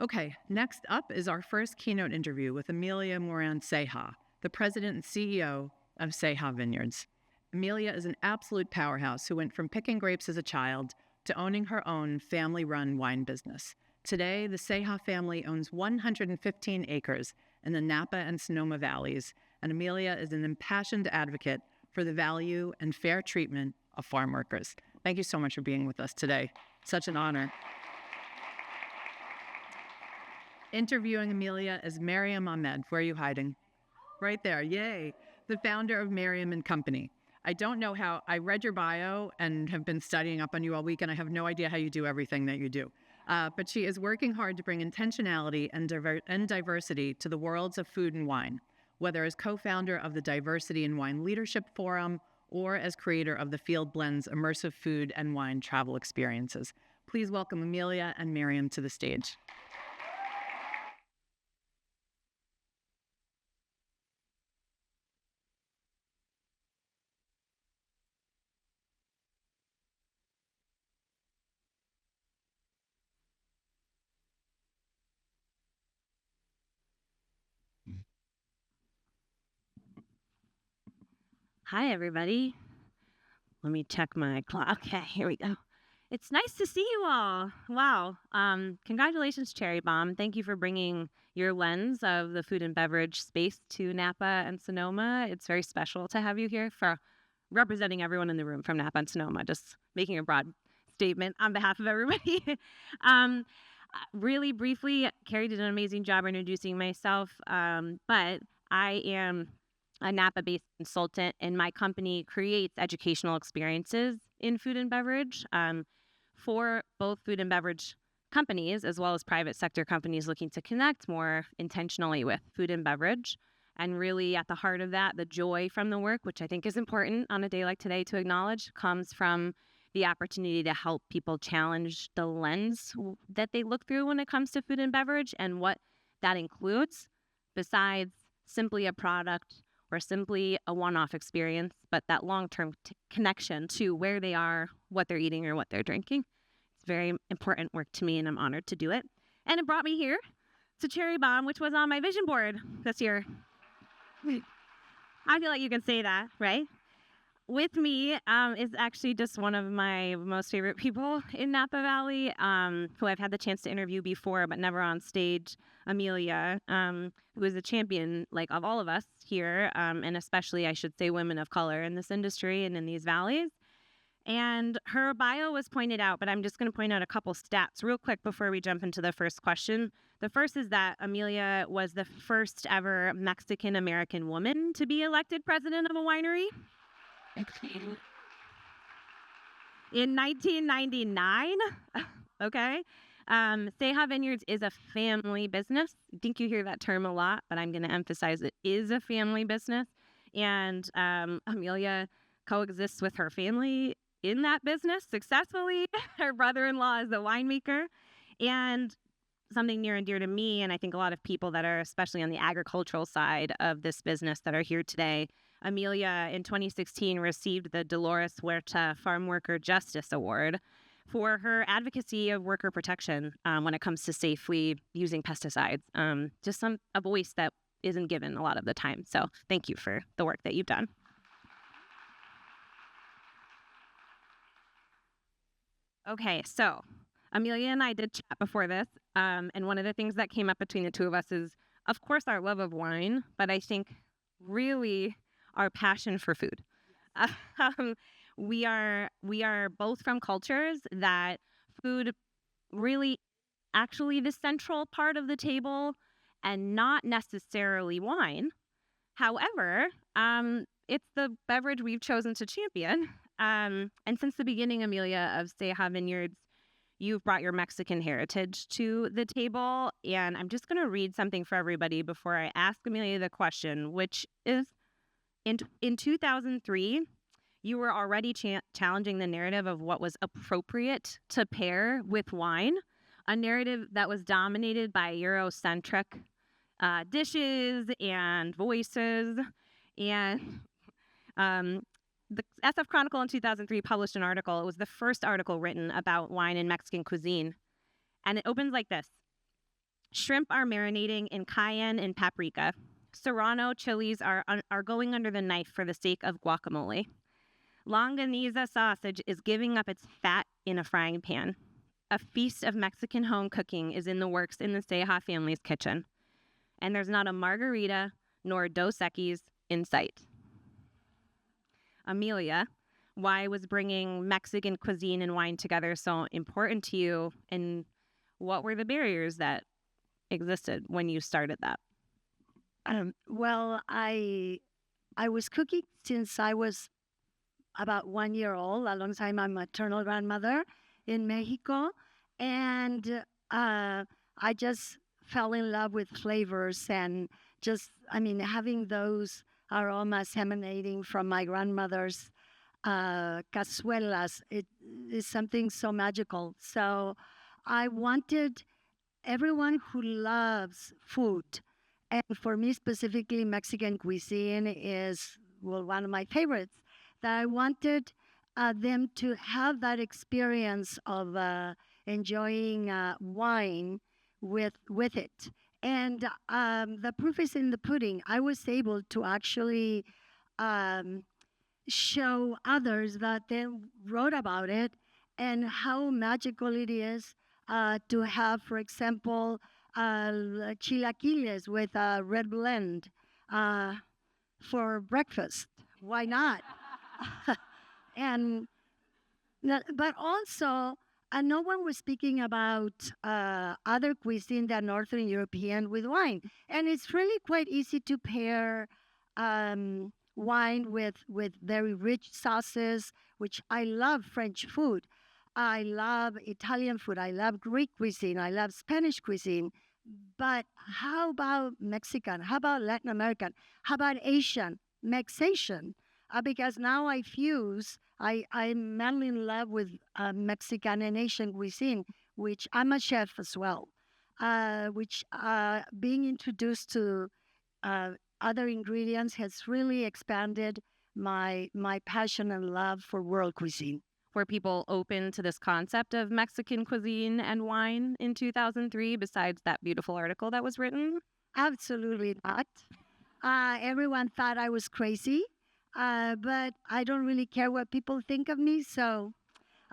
Okay, next up is our first keynote interview with Amelia Moran Ceja, the president and CEO of Ceja Vineyards. Amelia is an absolute powerhouse who went from picking grapes as a child to owning her own family-run wine business. Today, the Ceja family owns 115 acres in the Napa and Sonoma valleys, and Amelia is an impassioned advocate for the value and fair treatment of farm workers. Thank you so much for being with us today. Such an honor. Interviewing Amelia is Maryam Ahmed. Where are you hiding? Right there, yay. The founder of Maryam and Company. I don't know how, I read your bio and have been studying up on you all week, and I have no idea how you do everything that you do. But she is working hard to bring intentionality and diversity to the worlds of food and wine, whether as co-founder of the Diversity in Wine Leadership Forum or as creator of the Field Blends immersive food and wine travel experiences. Please welcome Amelia and Maryam to the stage. Hi, everybody. Let me check my clock. Okay, here we go. It's nice to see you all. Wow. Congratulations, Cherry Bomb. Thank you for bringing your lens of the food and beverage space to Napa and Sonoma. It's very special to have you here for representing everyone in the room from Napa and Sonoma, just making a broad statement on behalf of everybody. Really briefly, Carrie did an amazing job introducing myself, but I am a Napa-based consultant, and my company creates educational experiences in food and beverage for both food and beverage companies as well as private sector companies looking to connect more intentionally with food and beverage. And really at the heart of that, the joy from the work, which I think is important on a day like today to acknowledge, comes from the opportunity to help people challenge the lens that they look through when it comes to food and beverage and what that includes besides simply a product or simply a one-off experience, but that long-term connection to where they are, what they're eating, or what they're drinking. It's very important work to me, and I'm honored to do it. And it brought me here to Cherry Bomb, which was on my vision board this year. I feel like you can say that, right? With me is actually just one of my most favorite people in Napa Valley, who I've had the chance to interview before, but never on stage, Amelia, who is a champion like of all of us here, and especially, I should say, women of color in this industry and in these valleys. And her bio was pointed out, but I'm just going to point out a couple stats real quick before we jump into the first question. The first is that Amelia was the first ever Mexican-American woman to be elected president of a winery. In 1999, okay? Ceja Vineyards is a family business. I think you hear that term a lot, but I'm going to emphasize it is a family business. And Amelia coexists with her family in that business successfully. Her brother-in-law is the winemaker. And something near and dear to me, and I think a lot of people that are especially on the agricultural side of this business that are here today, Amelia in 2016 received the Dolores Huerta Farm Worker Justice Award for her advocacy of worker protection when it comes to safely using pesticides. Just a voice that isn't given a lot of the time. So thank you for the work that you've done. Okay, so Amelia and I did chat before this, and one of the things that came up between the two of us is, of course, our love of wine, but I think really our passion for food. We are both from cultures that food really actually the central part of the table and not necessarily wine. However, it's the beverage we've chosen to champion. And since the beginning, Amelia, of Ceja Vineyards, you've brought your Mexican heritage to the table. And I'm just going to read something for everybody before I ask Amelia the question, which is, in 2003, you were already challenging the narrative of what was appropriate to pair with wine, a narrative that was dominated by Eurocentric dishes and voices. And the SF Chronicle in 2003 published an article. It was the first article written about wine and Mexican cuisine. And it opens like this. Shrimp are marinating in cayenne and paprika. Serrano chilies are going under the knife for the sake of guacamole. Longaniza sausage is giving up its fat in a frying pan. A feast of Mexican home cooking is in the works in the Ceja family's kitchen. And there's not a margarita nor a Dos Equis in sight. Amelia, why was bringing Mexican cuisine and wine together so important to you? And what were the barriers that existed when you started that? Well, I was cooking since I was about 1 year old, alongside my maternal grandmother in Mexico. And I just fell in love with flavors and having those aromas emanating from my grandmother's cazuelas. It is something so magical. So I wanted everyone who loves food, and for me specifically, Mexican cuisine is, well, one of my favorites, that I wanted them to have that experience of enjoying wine with it. And the proof is in the pudding. I was able to actually show others that then wrote about it and how magical it is to have, for example, chilaquiles with a red blend for breakfast. Why not? But also, no one was speaking about other cuisine than Northern European with wine. And it's really quite easy to pair wine with very rich sauces, which I love French food. I love Italian food. I love Greek cuisine. I love Spanish cuisine. But how about Mexican? How about Latin American? How about Asian? Mexation? Because now I'm madly in love with Mexican and Asian cuisine, which I'm a chef as well, which being introduced to other ingredients has really expanded my passion and love for world cuisine. Were people open to this concept of Mexican cuisine and wine in 2003, besides that beautiful article that was written? Absolutely not. Everyone thought I was crazy, but I don't really care what people think of me. So,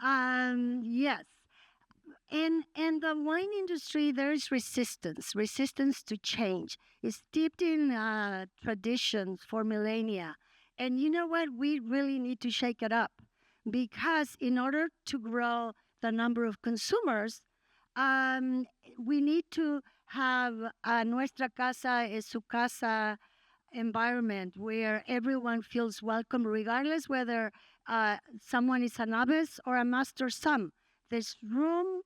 yes. And the wine industry, there is resistance to change. It's steeped in traditions for millennia. And you know what? We really need to shake it up, because in order to grow the number of consumers, we need to have a nuestra casa es su casa environment where everyone feels welcome, regardless whether someone is a novice or a master som. There's room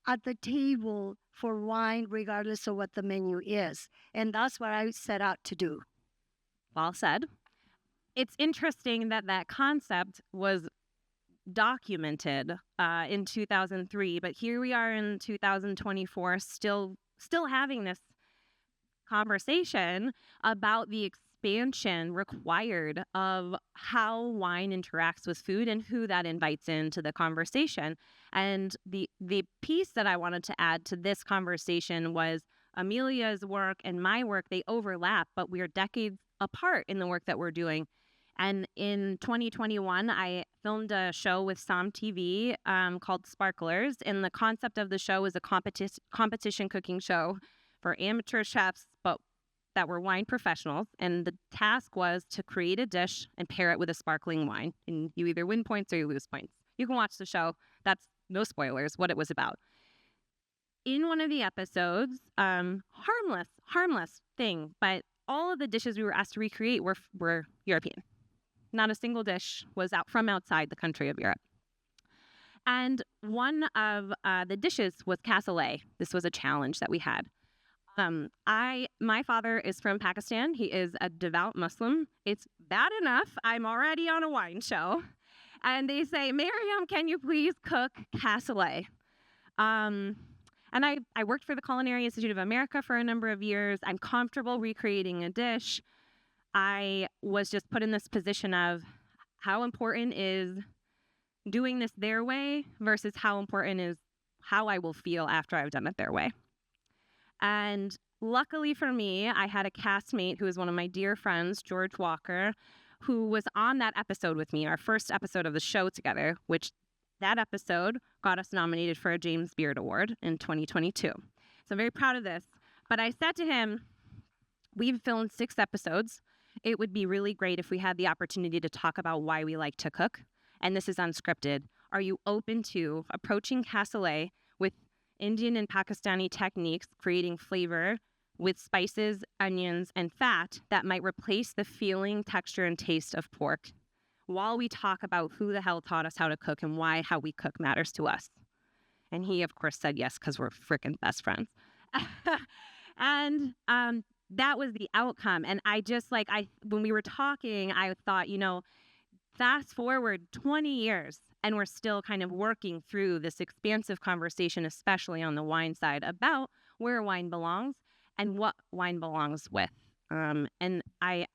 at the table for wine, regardless of what the menu is. And that's what I set out to do. Well said. It's interesting that that concept was documented in 2003, but here we are in 2024 still having this conversation about the expansion required of how wine interacts with food and who that invites into the conversation. And the piece that I wanted to add to this conversation was Amelia's work and my work. They overlap, but we're decades apart in the work that we're doing. And in 2021, I filmed a show with Som TV called Sparklers. And the concept of the show is a competition cooking show for amateur chefs, but that were wine professionals. And the task was to create a dish and pair it with a sparkling wine. And you either win points or you lose points. You can watch the show. That's no spoilers, what it was about. In one of the episodes, harmless thing, but all of the dishes we were asked to recreate were European. Not a single dish was from outside the country of Europe. And one of the dishes was cassoulet. This was a challenge that we had. My father is from Pakistan. He is a devout Muslim. It's bad enough I'm already on a wine show. And they say, Maryam, can you please cook cassoulet? And I worked for the Culinary Institute of America for a number of years. I'm comfortable recreating a dish. I was just put in this position of how important is doing this their way versus how important is how I will feel after I've done it their way. And luckily for me, I had a castmate who is one of my dear friends, George Walker, who was on that episode with me, our first episode of the show together, which that episode got us nominated for a James Beard Award in 2022. So I'm very proud of this. But I said to him, we've filmed 6 episodes. It would be really great if we had the opportunity to talk about why we like to cook. And this is unscripted. Are you open to approaching cassoulet with Indian and Pakistani techniques, creating flavor with spices, onions, and fat that might replace the feeling, texture, and taste of pork while we talk about who the hell taught us how to cook and why how we cook matters to us? And he, of course, said yes, because we're freaking best friends. And that was the outcome. And I just when we were talking, I thought, fast forward 20 years and we're still kind of working through this expansive conversation, especially on the wine side, about where wine belongs and what wine belongs with. And I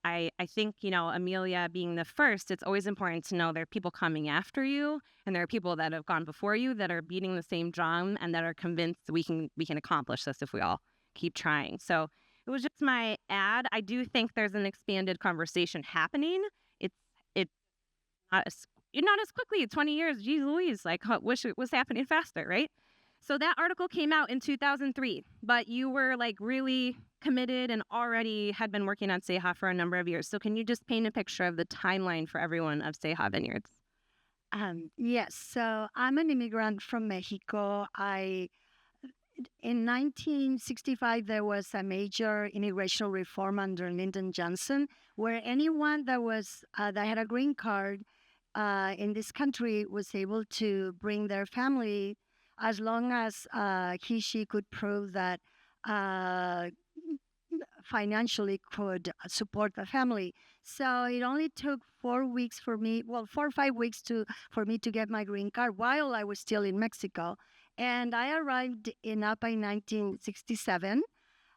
think, Amelia being the first, it's always important to know there are people coming after you and there are people that have gone before you that are beating the same drum and that are convinced we can accomplish this if we all keep trying. So it was just my ad. I do think there's an expanded conversation happening. It's not as quickly. 20 years, geez Louise, wish it was happening faster, right? So that article came out in 2003, but you were really committed and already had been working on Ceja for a number of years. So can you just paint a picture of the timeline for everyone of Ceja Vineyards? Yes. So I'm an immigrant from Mexico. In 1965, there was a major immigration reform under Lyndon Johnson, where anyone that had a green card in this country was able to bring their family as long as she could prove that financially could support the family. So it only took 4 weeks for me, 4 or 5 weeks for me to get my green card while I was still in Mexico. And I arrived in Napa in 1967.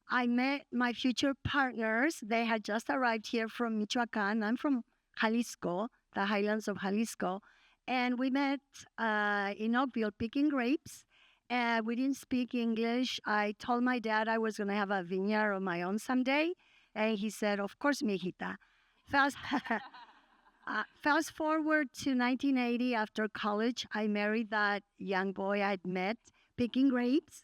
I met my future partners. They had just arrived here from Michoacan. I'm from Jalisco, the highlands of Jalisco. And we met in Oakville picking grapes. We didn't speak English. I told my dad I was going to have a vineyard of my own someday. And he said, of course, mijita. Fast forward to 1980, after college, I married that young boy I'd met picking grapes.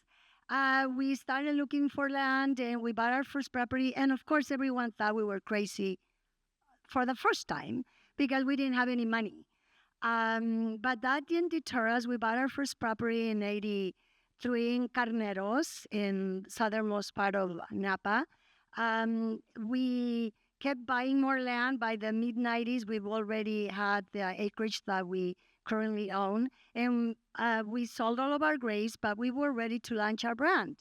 We started looking for land and we bought our first property. And of course, everyone thought we were crazy for the first time because we didn't have any money. But that didn't deter us. We bought our first property in 83 in Carneros, in southernmost part of Napa. We kept buying more land. By the mid-90s, we've already had the acreage that we currently own. And we sold all of our grapes, but we were ready to launch our brand.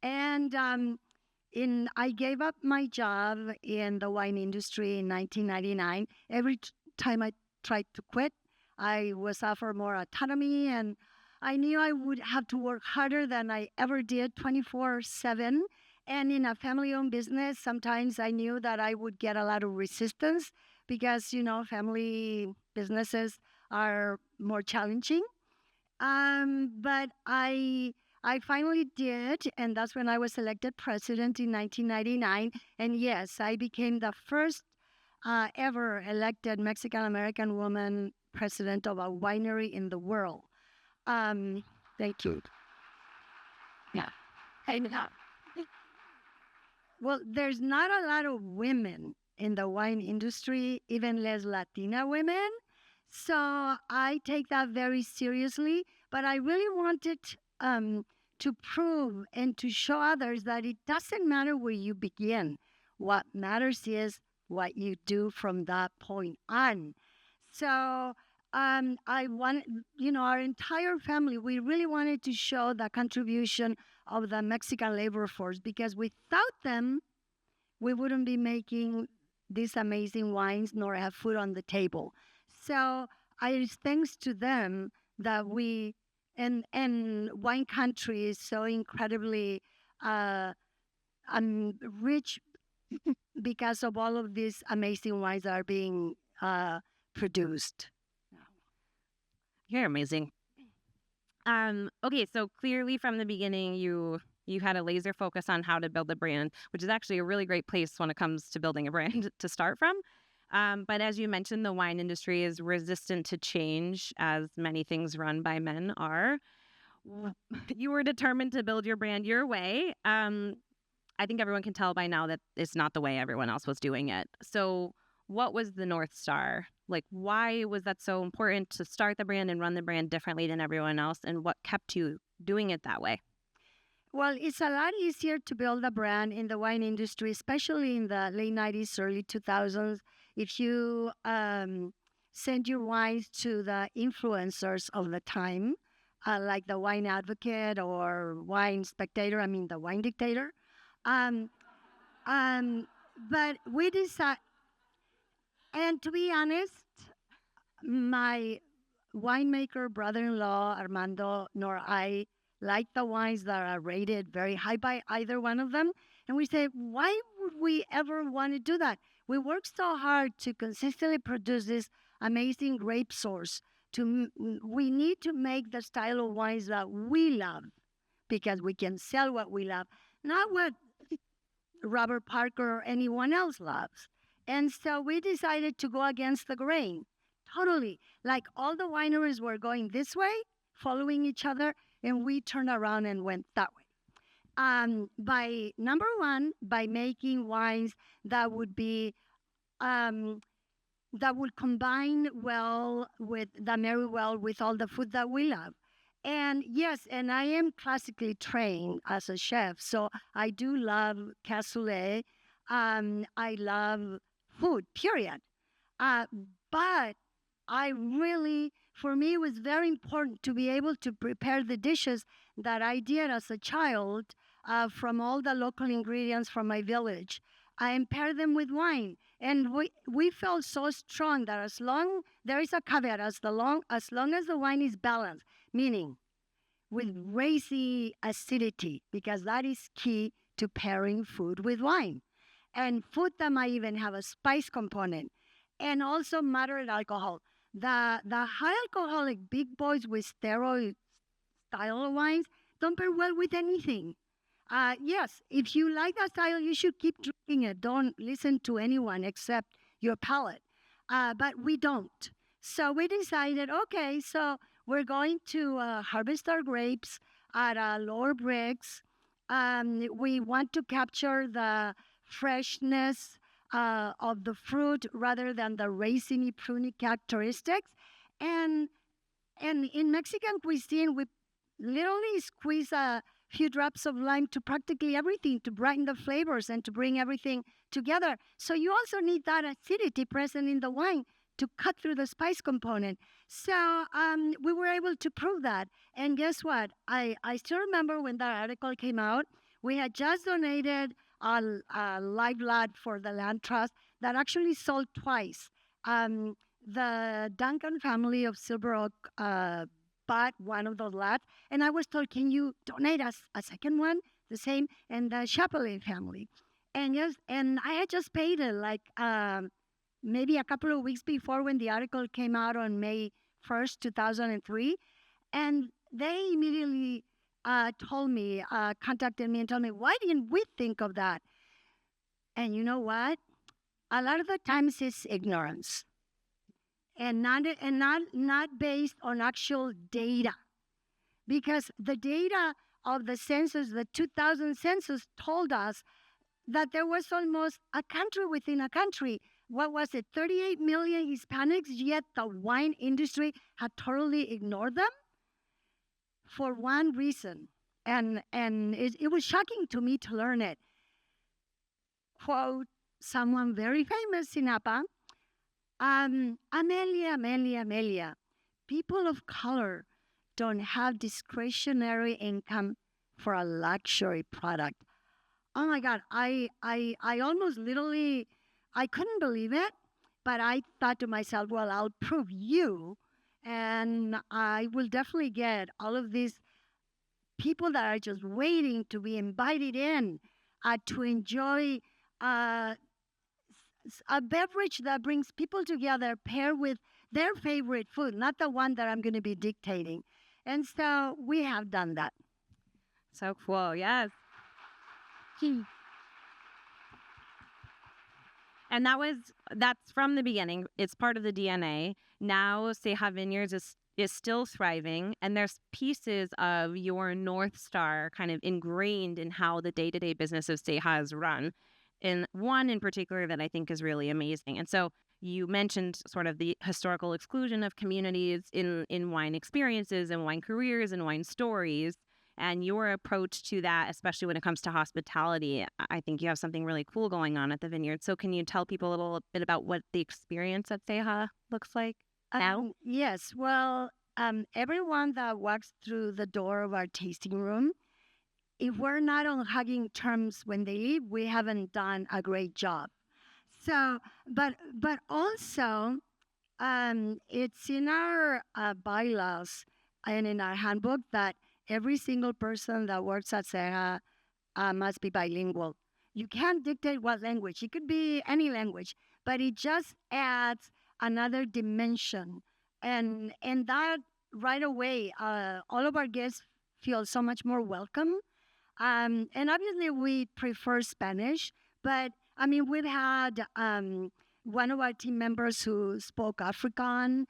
And I gave up my job in the wine industry in 1999. Every time I tried to quit, I was offered more autonomy, and I knew I would have to work harder than I ever did 24/7. And in a family-owned business, sometimes I knew that I would get a lot of resistance because, family businesses are more challenging. But I finally did, and that's when I was elected president in 1999. And yes, I became the first ever elected Mexican-American woman president of a winery in the world. Thank you. Yeah. Well, there's not a lot of women in the wine industry, even less Latina women. So I take that very seriously. But I really wanted to prove and to show others that it doesn't matter where you begin. What matters is what you do from that point on. So I wanted, our entire family, we really wanted to show the contribution of the Mexican labor force, because without them, we wouldn't be making these amazing wines nor have food on the table. So it's thanks to them that we, and wine country is so incredibly rich because of all of these amazing wines that are being produced. You're amazing. Okay, so clearly from the beginning, you You had a laser focus on how to build a brand, which is actually a really great place when it comes to building a brand to start from. But as you mentioned, the wine industry is resistant to change, as many things run by men are. You were determined to build your brand your way. I think everyone can tell by now that it's not the way everyone else was doing it. So what was the North Star? Like, why was that so important to start the brand and run the brand differently than everyone else? And what kept you doing it that way? Well, it's a lot easier to build a brand in the wine industry, especially in the late 90s, early 2000s. If you send your wines to the influencers of the time, like the Wine Advocate or Wine Spectator, the Wine Dictator. Um, but we decided, and to be honest, my winemaker brother-in-law, Armando, nor I like the wines that are rated very high by either one of them. And we say, why would we ever want to do that? We work so hard to consistently produce this amazing grape source. We need to make the style of wines that we love because we can sell what we love, not what Robert Parker or anyone else loves. And so we decided to go against the grain, totally. Like all the wineries were going this way, following each other, and we turned around and went that way. By number one, by making wines that would be that would combine well with that marry well with all the food that we love. And yes, and I am classically trained as a chef, so I do love cassoulet. I love food, period. But I really, for me, it was very important to be able to prepare the dishes that I did as a child from all the local ingredients from my village. And pair them with wine. And we felt so strong that as long, there is a caveat, as long as the wine is balanced, meaning with racy acidity, because that is key to pairing food with wine. And food that might even have a spice component. And also moderate alcohol. The high alcoholic big boys with steroid style of wines don't pair well with anything. Yes, if you like that style, you should keep drinking it. Don't listen to anyone except your palate. But we don't. So we decided, okay, so we're going to harvest our grapes at lower bricks. We want to capture the freshness of the fruit rather than the raciny, pruny characteristics. And in Mexican cuisine, we literally squeeze a few drops of lime to practically everything to brighten the flavors and to bring everything together. So you also need that acidity present in the wine to cut through the spice component. So we were able to prove that. And guess what? I still remember when that article came out, we had just donated a live lot for the land trust that actually sold twice. The Duncan family of Silver Oak bought one of those lots, and I was told, can you donate us a second one, the same, and the Chapelet family. And yes, and I had just paid it like maybe a couple of weeks before when the article came out on May 1st, 2003. And they immediately contacted me and told me, why didn't we think of that? And you know what? A lot of the times it's ignorance. And not based on actual data. Because the data of the census, the 2000 census, told us that there was almost a country within a country. What was it, 38 million Hispanics, yet the wine industry had totally ignored them for one reason. And it was shocking to me to learn it. Quote, someone very famous in Napa, Amelia, people of color don't have discretionary income for a luxury product. Oh my God, I almost literally, I couldn't believe it, but I thought to myself, well, I'll prove you, and I will definitely get all of these people that are just waiting to be invited in to enjoy a beverage that brings people together, paired with their favorite food, not the one that I'm going to be dictating. And so we have done that. So cool. Yes. And that's from the beginning. It's part of the DNA. Now Ceja Vineyards is still thriving, and there's pieces of your North Star kind of ingrained in how the day-to-day business of Ceja is run. And one in particular that I think is really amazing. And so you mentioned sort of the historical exclusion of communities in wine experiences and wine careers and wine stories. And your approach to that, especially when it comes to hospitality, I think you have something really cool going on at the Vineyard. So can you tell people a little bit about what the experience at Ceja looks like now? Yes. Well, everyone that walks through the door of our tasting room, if we're not on hugging terms when they leave, we haven't done a great job. So, but also, it's in our bylaws and in our handbook that every single person that works at Ceja must be bilingual. You can't dictate what language. It could be any language, but it just adds another dimension, and that right away, all of our guests feel so much more welcome. And obviously, we prefer Spanish, but I mean, we've had one of our team members who spoke Afrikaan,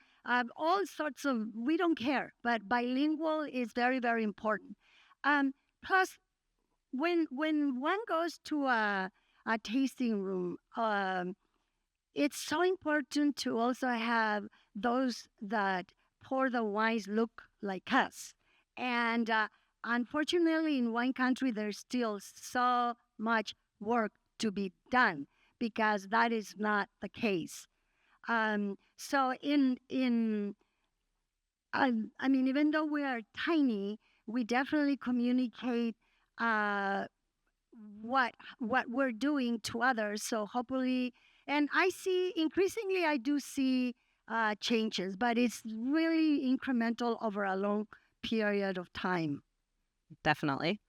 all sorts of, we don't care, but bilingual is very, very important. Plus, when one goes to a tasting room, it's so important to also have those that pour the wines look like us. And unfortunately, in wine country, there's still so much work to be done because that is not the case. So I mean, even though we are tiny, we definitely communicate what we're doing to others. So hopefully, and I see increasingly, I do see changes, but it's really incremental over a long period of time. Definitely.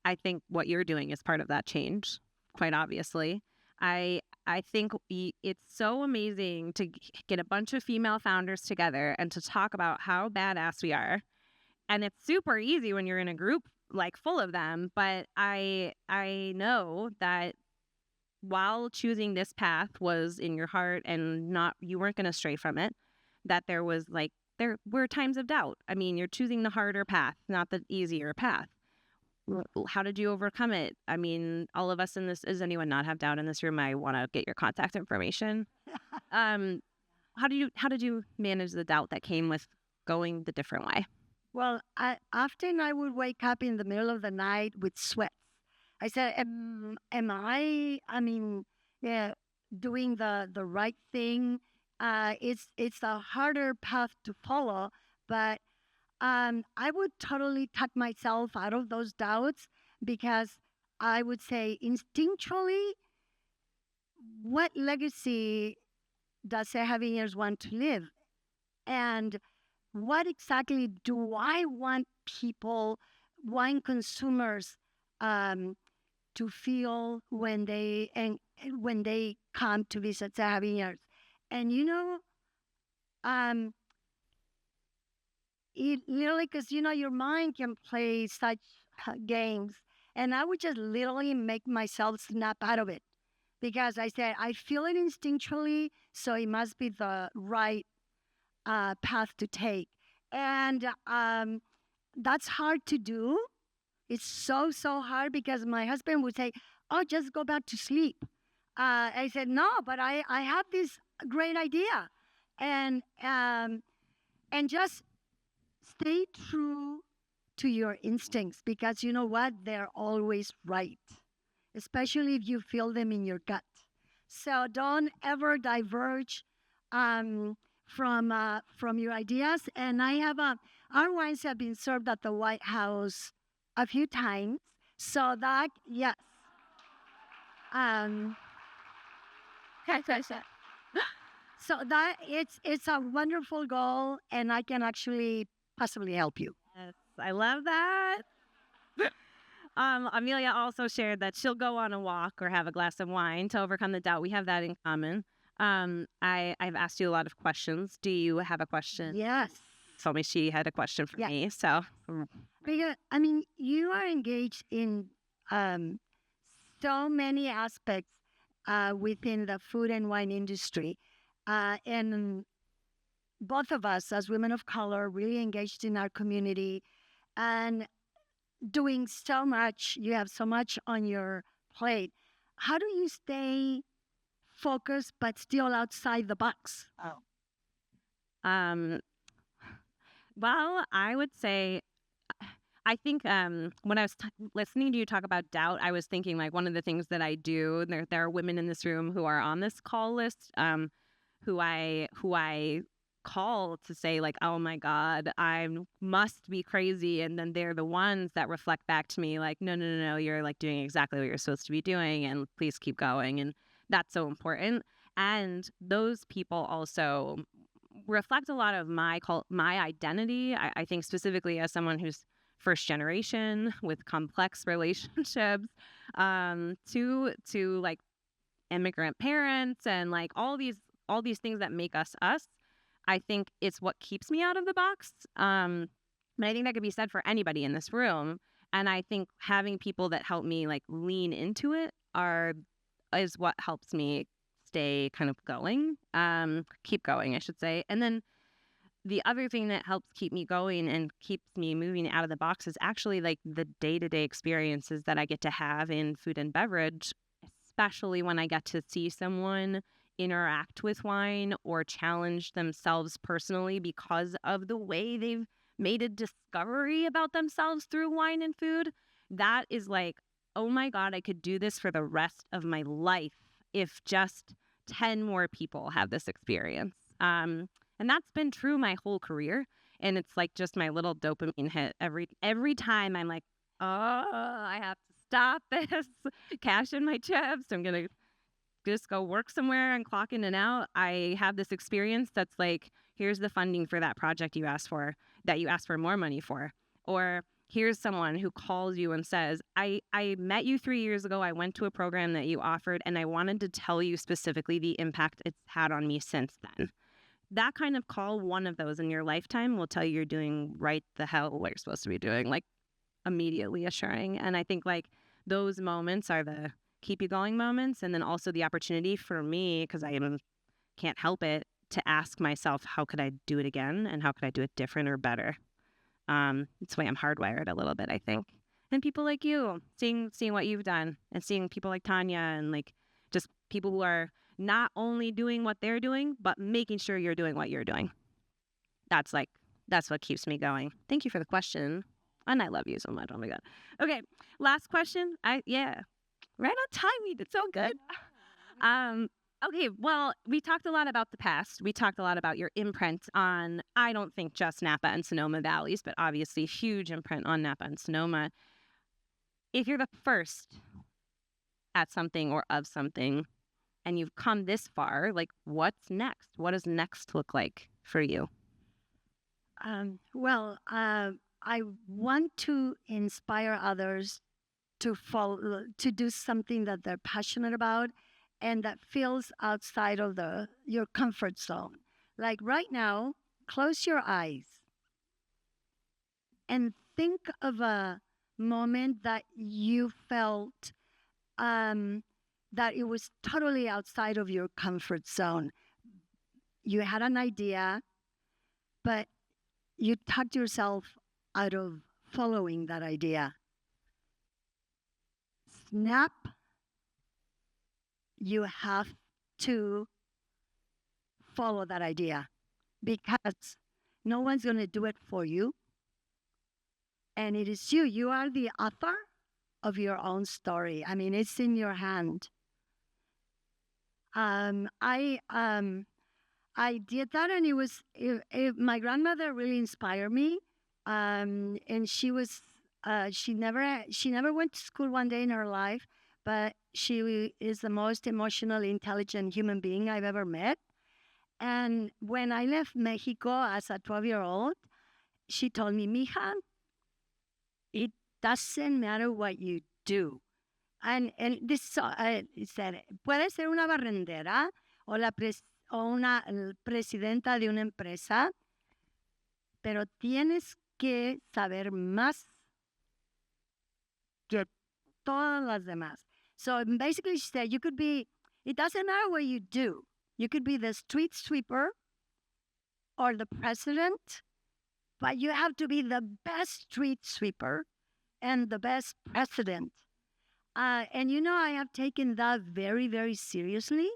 I think what you're doing is part of that change, quite obviously. I think it's so amazing to get a bunch of female founders together and to talk about how badass we are. And it's super easy when you're in a group like full of them. But I know that while choosing this path was in your heart and you weren't going to stray from it, that there were times of doubt. I mean, you're choosing the harder path, not the easier path. How did you overcome it? I mean, all of us in this, does anyone not have doubt in this room? I want to get your contact information. How did you manage the doubt that came with going the different way? Well, often I would wake up in the middle of the night with sweats. I said, am I mean, yeah, doing the right thing? It's a harder path to follow, but I would totally tuck myself out of those doubts because I would say instinctually, what legacy does Ceja Vineyards want to live? And what exactly do I want people, wine consumers, to feel when they come to visit Ceja Vineyards? And it literally, because your mind can play such games, and I would just literally make myself snap out of it because I said I feel it instinctually, so it must be the right path to take, and that's hard to do. It's so hard because my husband would say, "Oh, just go back to sleep." I said, "No, but I have this great idea," and just stay true to your instincts because you know what? They're always right, especially if you feel them in your gut. So don't ever diverge from your ideas. And I have our wines have been served at the White House a few times. So that, yes. So that it's a wonderful goal, and I can actually possibly help you. Yes, I love that. Amelia also shared that she'll go on a walk or have a glass of wine to overcome the doubt. We have that in common. I've asked you a lot of questions. Do you have a question? Yes. told me she had a question for me. So, because I mean, you are engaged in so many aspects within the food and wine industry, and both of us as women of color really engaged in our community and doing so much. You have so much on your plate. How do you stay focused but still outside the box? Well, I would say, I think when I was listening to you talk about doubt, I was thinking like one of the things that I do. And there are women in this room who are on this call list, who I call to say like, oh my God, I must be crazy, and then they're the ones that reflect back to me like, no, you're like doing exactly what you're supposed to be doing, and please keep going, and that's so important. And those people also reflect a lot of my identity. I think specifically as someone who's first generation with complex relationships, to like immigrant parents and like all these things that make us us. I think it's what keeps me out of the box. But I think that could be said for anybody in this room. And I think having people that help me like lean into it is what helps me stay kind of going, keep going, I should say. And then the other thing that helps keep me going and keeps me moving out of the box is actually like the day-to-day experiences that I get to have in food and beverage, especially when I get to see someone interact with wine or challenge themselves personally because of the way they've made a discovery about themselves through wine and food. That is like, oh my God, I could do this for the rest of my life if just 10 more people have this experience. And that's been true my whole career. And it's like just my little dopamine hit every time I'm like, oh, I have to stop this, cash in my chips. I'm going to just go work somewhere and clock in and out. I have this experience that's like, here's the funding for that project you asked for, that you asked for more money for. Or here's someone who calls you and says, I met you 3 years ago. I went to a program that you offered, and I wanted to tell you specifically the impact it's had on me since then. That kind of call, one of those in your lifetime, will tell you you're doing right the hell what you're supposed to be doing, like immediately assuring. And I think like those moments are the keep you going moments. And then also the opportunity for me, because I can't help it, to ask myself, how could I do it again? And how could I do it different or better? It's the way I'm hardwired a little bit, I think. And people like you, seeing what you've done, and seeing people like Tanya, and like just people who are not only doing what they're doing, but making sure you're doing what you're doing. That's what keeps me going. Thank you for the question. And I love you so much. Oh my God. Okay. Last question. Right on time. We did so good. Okay. Well, we talked a lot about the past. We talked a lot about your imprint on, I don't think just Napa and Sonoma Valleys, but obviously huge imprint on Napa and Sonoma. If you're the first at something or of something, and you've come this far, like what's next? What does next look like for you? I want to inspire others to do something that they're passionate about and that feels outside of your comfort zone. Like right now, close your eyes and think of a moment that you felt that it was totally outside of your comfort zone. You had an idea, but you talked yourself out of following that idea. Snap. You have to follow that idea because no one's going to do it for you. And it is you. You are the author of your own story. I mean, it's in your hand. I did that, and my grandmother really inspired me. And she never went to school one day in her life, but she is the most emotional, intelligent human being I've ever met. And when I left Mexico as a 12-year-old, she told me, "Mija, it doesn't matter what you do." And this said, puede ser una barrendera o una presidenta de una empresa, pero tienes que saber más que todas las demás. So basically, she said, you could be, it doesn't matter what you do. You could be the street sweeper or the president, but you have to be the best street sweeper and the best president. And I have taken that very, very seriously,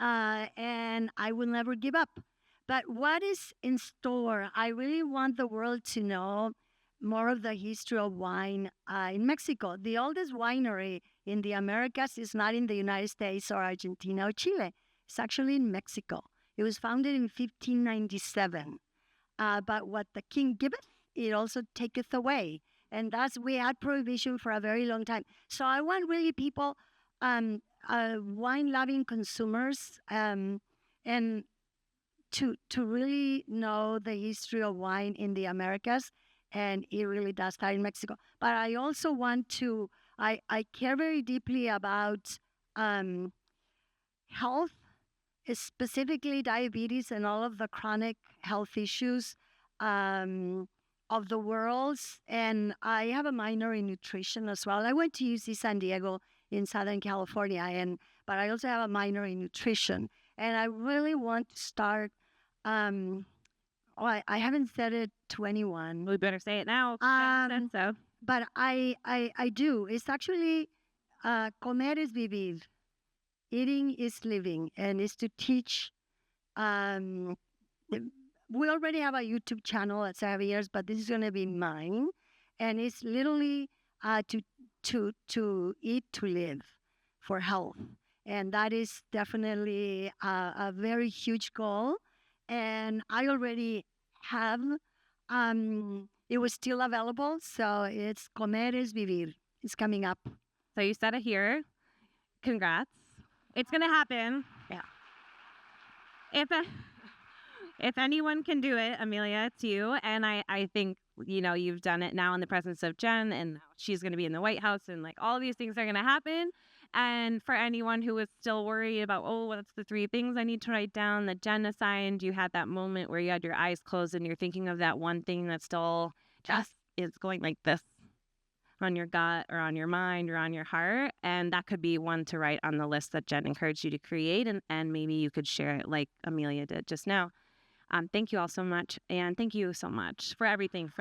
and I will never give up. But what is in store? I really want the world to know more of the history of wine in Mexico. The oldest winery in the Americas is not in the United States or Argentina or Chile. It's actually in Mexico. It was founded in 1597. But what the king giveth, it also taketh away. And we had prohibition for a very long time. So I want really people, wine-loving consumers, and to really know the history of wine in the Americas. And it really does start in Mexico. But I also want to, I care very deeply about health, specifically diabetes and all of the chronic health issues of the world. And I have a minor in nutrition as well. I went to UC San Diego in Southern California, but I also have a minor in nutrition. And I really want to start, I haven't said it to anyone. We better say it now. I said so. But I do. It's actually, comer es vivir. Eating is living, and is to teach. We already have a YouTube channel at Xavier's, but this is going to be mine, and it's literally to eat to live for health, and that is definitely a very huge goal. And I already have. It was still available, so it's Comer es Vivir. It's coming up. So you said it here. Congrats. It's going to happen. Yeah. If anyone can do it, Amelia, it's you. And I think, you've done it now in the presence of Jen, and she's going to be in the White House, and like all these things are going to happen. And for anyone who is still worried about, what's the 3 things I need to write down that Jen assigned, you had that moment where you had your eyes closed and you're thinking of that one thing that still just is going like this on your gut or on your mind or on your heart. And that could be one to write on the list that Jen encouraged you to create. And maybe you could share it like Amelia did just now. Thank you all so much. And thank you so much for everything.